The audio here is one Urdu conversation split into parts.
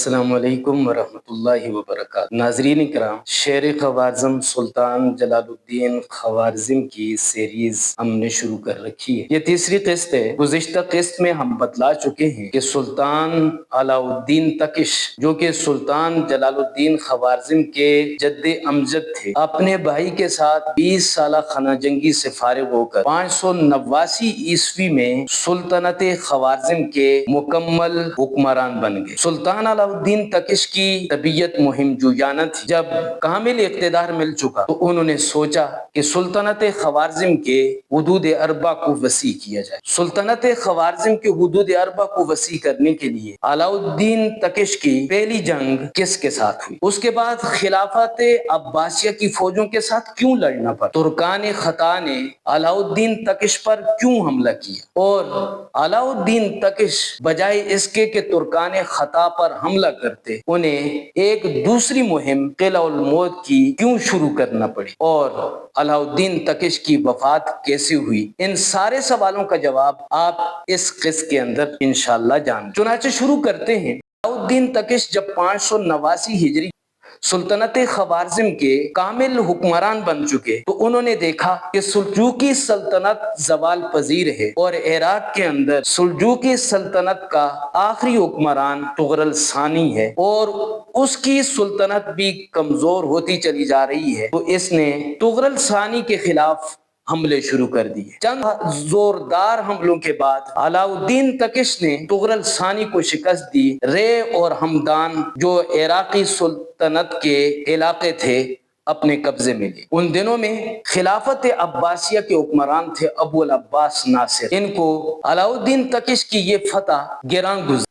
السلام علیکم ورحمۃ اللہ وبرکاتہ۔ ناظرین اکرام، شعر خوارزم سلطان جلال الدین خوارزم کی سیریز ہم نے شروع کر رکھی ہے۔ یہ تیسری قسط ہے۔ گزشتہ قسط میں ہم بتلا چکے ہیں کہ سلطان علاء الدین تکش، جو کہ سلطان جلال الدین خوارزم کے جد امجد تھے، اپنے بھائی کے ساتھ 20 سالہ خانہ جنگی سے فارغ ہو کر 589 عیسوی میں سلطنت خوارزم کے مکمل حکمران بن گئے۔ سلطان علاء الدین تکش کی طبیعت مہم جویانہ تھی۔ جب کامل اقتدار مل چکا تو انہوں نے سوچا کہ سلطنت خوارزم کے حدود اربع کو وسیع کیا جائے۔ سلطنت خوارزم کے حدود اربع کو وسیع کرنے کے لیے علاء الدین تکش کی پہلی جنگ کس کے ساتھ ہوئی؟ اس کے بعد خلافت عباسیہ کی فوجوں کے ساتھ کیوں لڑنا پڑا؟ ترکان خطا نے علاء الدین تکش پر کیوں حملہ کیا؟ اور علاء الدین تکش بجائے اس کے کہ ترکان خطا پر حملہ کرتے، انہیں ایک دوسری مہم قلعہ الموت کی کیوں شروع کرنا پڑی؟ اور علاء الدین تکش کی وفات کیسے ہوئی؟ ان سارے سوالوں کا جواب آپ اس قسط کے اندر انشاءاللہ جانیں۔ چنانچہ شروع کرتے ہیں۔ علاء الدین تکش جب 589 ہجری سلطنت خوارزم کے کامل حکمران بن چکے تو انہوں نے دیکھا کہ سلجوقی سلطنت زوال پذیر ہے اور عراق کے اندر سلجوقی سلطنت کا آخری حکمران طغرل ثانی ہے اور اس کی سلطنت بھی کمزور ہوتی چلی جا رہی ہے، تو اس نے طغرل ثانی کے خلاف حملے شروع کر دیے۔ چند زوردار حملوں کے بعد علاء الدین تکش نے طغرل ثانی کو شکست دی۔ رے اور ہمدان جو عراقی سلطنت کے علاقے تھے اپنے قبضے میں لیے۔ ان دنوں میں خلافت عباسیہ کے حکمران تھے ابو العباس ناصر۔ ان کو علاء الدین تکش کی یہ فتح گراں گزری۔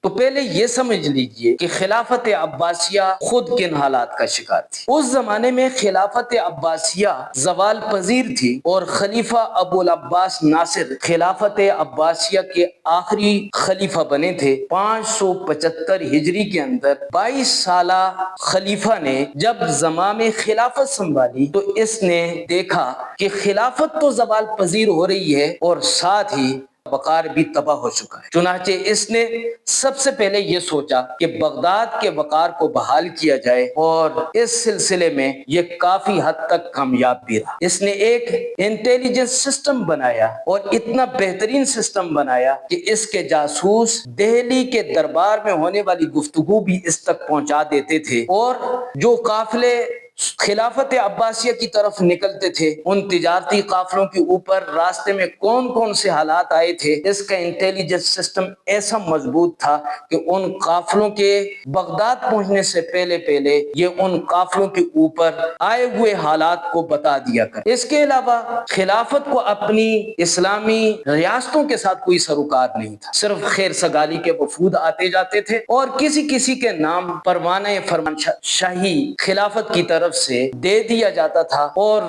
تو پہلے یہ سمجھ لیجئے کہ خلافت عباسیہ خود کن حالات کا شکار تھی۔ اس زمانے میں خلافت عباسیہ زوال پذیر تھی اور خلیفہ ابو العباس ناصر خلافت عباسیہ کے آخری خلیفہ بنے تھے۔ 575 ہجری کے اندر 22 سالہ خلیفہ نے جب زمام خلافت سنبھالی تو اس نے دیکھا کہ خلافت تو زوال پذیر ہو رہی ہے اور ساتھ ہی وقار بھی تباہ ہو چکا ہے۔ چنانچہ اس نے سب سے پہلے یہ سوچا کہ بغداد کے وقار کو بحال کیا جائے اور اس سلسلے میں یہ کافی حد تک کامیاب بھی رہا۔ اس نے ایک انٹیلیجنس سسٹم بنایا اور اتنا بہترین سسٹم بنایا کہ اس کے جاسوس دہلی کے دربار میں ہونے والی گفتگو بھی اس تک پہنچا دیتے تھے اور جو قافلے خلافت عباسیہ کی طرف نکلتے تھے ان تجارتی قافلوں کے اوپر راستے میں کون کون سے حالات آئے تھے، اس کا انٹیلیجنس سسٹم ایسا مضبوط تھا کہ ان قافلوں کے بغداد پہنچنے سے پہلے یہ ان قافلوں کے اوپر آئے ہوئے حالات کو بتا دیا کر۔ اس کے علاوہ خلافت کو اپنی اسلامی ریاستوں کے ساتھ کوئی سروکار نہیں تھا، صرف خیر سگالی کے وفود آتے جاتے تھے اور کسی کے نام پروانہ فرمان شاہی خلافت کی طرف سے دے دیا جاتا تھا اور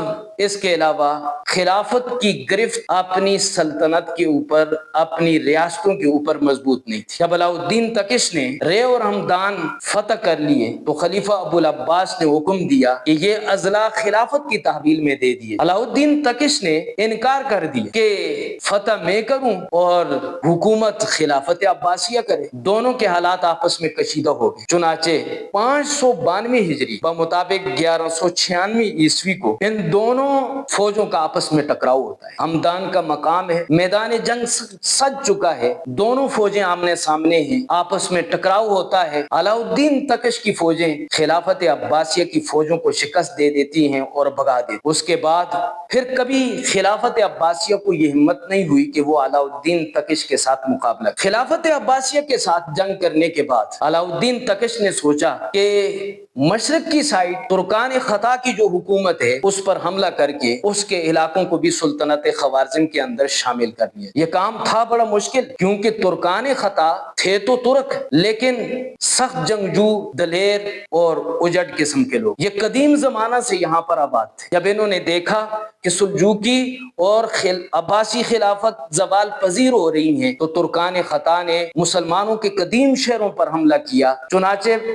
اس کے علاوہ خلافت کی گرفت اپنی سلطنت کے اوپر اپنی ریاستوں کے اوپر مضبوط نہیں تھی۔ جب علاء الدین تکش نے رے اور ہمدان فتح کر لیے تو خلیفہ ابو العباس نے حکم دیا کہ یہ اضلاع خلافت کی تحویل میں دے دیے۔ علاء الدین تکش نے انکار کر دیا کہ فتح میں کروں اور حکومت خلافت عباسیہ کرے۔ دونوں کے حالات آپس میں کشیدہ ہو گئے۔ چنانچہ 592 ہجری بمطابق 1196 عیسوی کو ان دونوں فوجوں کا آپس میں ٹکراؤ ہوتا ہے۔ ہمدان کا مقام ہے، میدان جنگ سج چکا ہے، دونوں فوجیں آمنے سامنے ہیں، آپس میں ٹکراؤ ہوتا ہے۔ علاء الدین تکش کی فوجیں خلافت عباسیہ کی فوجوں کو شکست دے دیتی ہیں اور بھگا دیتی۔ اس کے بعد پھر کبھی خلافت عباسیہ کو یہ ہمت نہیں ہوئی کہ وہ علاء الدین تکش کے ساتھ مقابلہ کرے۔ خلافت عباسیہ کے ساتھ جنگ کرنے کے بعد علاء الدین تکش نے سوچا کہ مشرق کی سائڈ ترکان خطا کی جو حکومت ہے اس پر حملہ کر کے اس کے علاقوں کو بھی سلطنت خوارزم کے اندر شامل کر لیا۔ یہ کام تھا بڑا مشکل کیونکہ ترکان خطا تھے تو ترک لیکن سخت جنگجو، دلیر اور اجڑ قسم کے لوگ، یہ قدیم زمانہ سے یہاں پر آباد تھے۔ جب انہوں نے دیکھا کہ سلجوقی اور عباسی خلافت زوال پذیر ہو رہی ہیں تو ترکان خطا نے مسلمانوں کے قدیم شہروں پر حملہ کیا۔ چنانچہ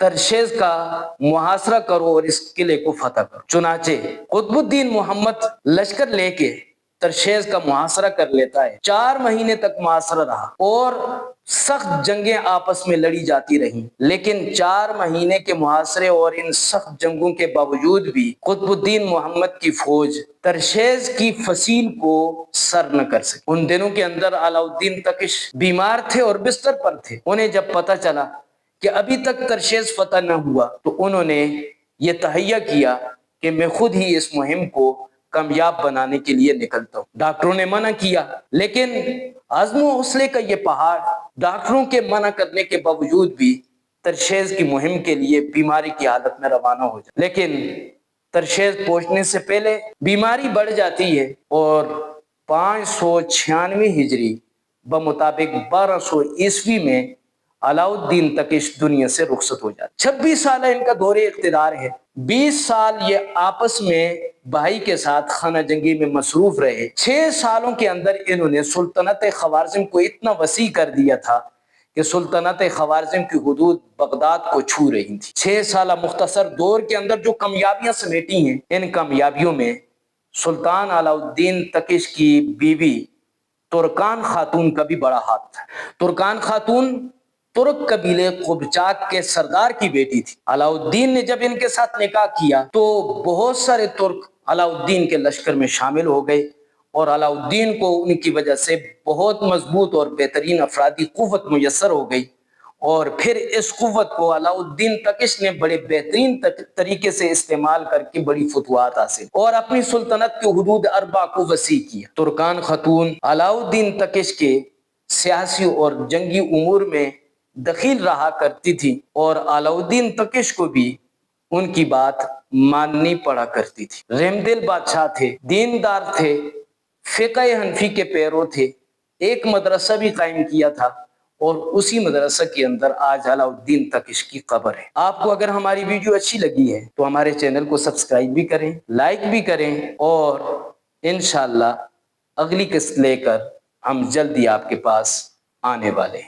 ترشیز کا محاصرہ کرو اور اس قلعے کو فتح کرو۔ چنانچہ قطب الدین محمد لشکر لے کے ترشیز کا محاصرہ کر لیتا ہے۔ 4 مہینے تک محاصرہ رہا اور سخت جنگیں آپس میں لڑی جاتی رہیں، لیکن 4 مہینے کے محاصرے اور ان سخت جنگوں کے باوجود بھی قطب الدین محمد کی فوج ترشیز کی فصیل کو سر نہ کر سکی۔ ان دنوں کے اندر علاء الدین تکش بیمار تھے اور بستر پر تھے۔ انہیں جب پتہ چلا کہ ابھی تک ترشیز فتح نہ ہوا تو انہوں نے یہ تہیہ کیا کہ میں خود ہی اس مہم کو کامیاب بنانے کے لیے نکلتا ہوں۔ ڈاکٹروں نے منع کیا، لیکن عزم و حوصلے کا یہ پہاڑ ڈاکٹروں کے منع کرنے کے باوجود بھی ترشیز کی مہم کے لیے بیماری کی حالت میں روانہ ہو جاتا، لیکن ترشیز پہنچنے سے پہلے بیماری بڑھ جاتی ہے اور 596 ہجری بمطابق 1200 عیسوی میں علاء الدین تکش دنیا سے رخصت ہو جاتا۔ 26 سالہ ان کا دور اقتدار ہے۔ 20 سال یہ آپس میں بھائی کے ساتھ خانہ جنگی میں مصروف رہے۔ 6 سالوں کے اندر انہوں نے سلطنت خوارزم کو اتنا وسیع کر دیا تھا کہ سلطنت خوارزم کی حدود بغداد کو چھو رہی تھی۔ 6 سالہ مختصر دور کے اندر جو کامیابیاں سمیٹی ہیں، ان کامیابیوں میں سلطان علاء الدین تکش کی بیوی ترکان خاتون کا بھی بڑا ہاتھ تھا۔ ترکان خاتون ترک قبیلے قبچاک کے سردار کی بیٹی تھی۔ علاء الدین نے جب ان کے ساتھ نکاح کیا تو بہت سارے ترک علاء الدین کے لشکر میں شامل ہو گئے اور علاء الدین کو ان کی وجہ سے بہت مضبوط اور بہترین افرادی قوت میسر ہو گئی، اور پھر اس قوت کو علاء الدین تکش نے بڑے بہترین طریقے سے استعمال کر کے بڑی فتوحات حاصل اور اپنی سلطنت کے حدود اربع کو وسیع کیا۔ ترکان خاتون علاء الدین تکش کے سیاسی اور جنگی امور میں دخیل رہا کرتی تھی اور علاء الدین تکش کو بھی ان کی بات ماننی پڑا کرتی تھی۔ رحمدل بادشاہ تھے، دیندار تھے، فقہ حنفی کے پیرو تھے۔ ایک مدرسہ بھی قائم کیا تھا اور اسی مدرسہ کے اندر آج علاء الدین تکش کی قبر ہے۔ آپ کو اگر ہماری ویڈیو اچھی لگی ہے تو ہمارے چینل کو سبسکرائب بھی کریں، لائک بھی کریں، اور انشاءاللہ اگلی قسط لے کر ہم جلدی آپ کے پاس آنے والے ہیں۔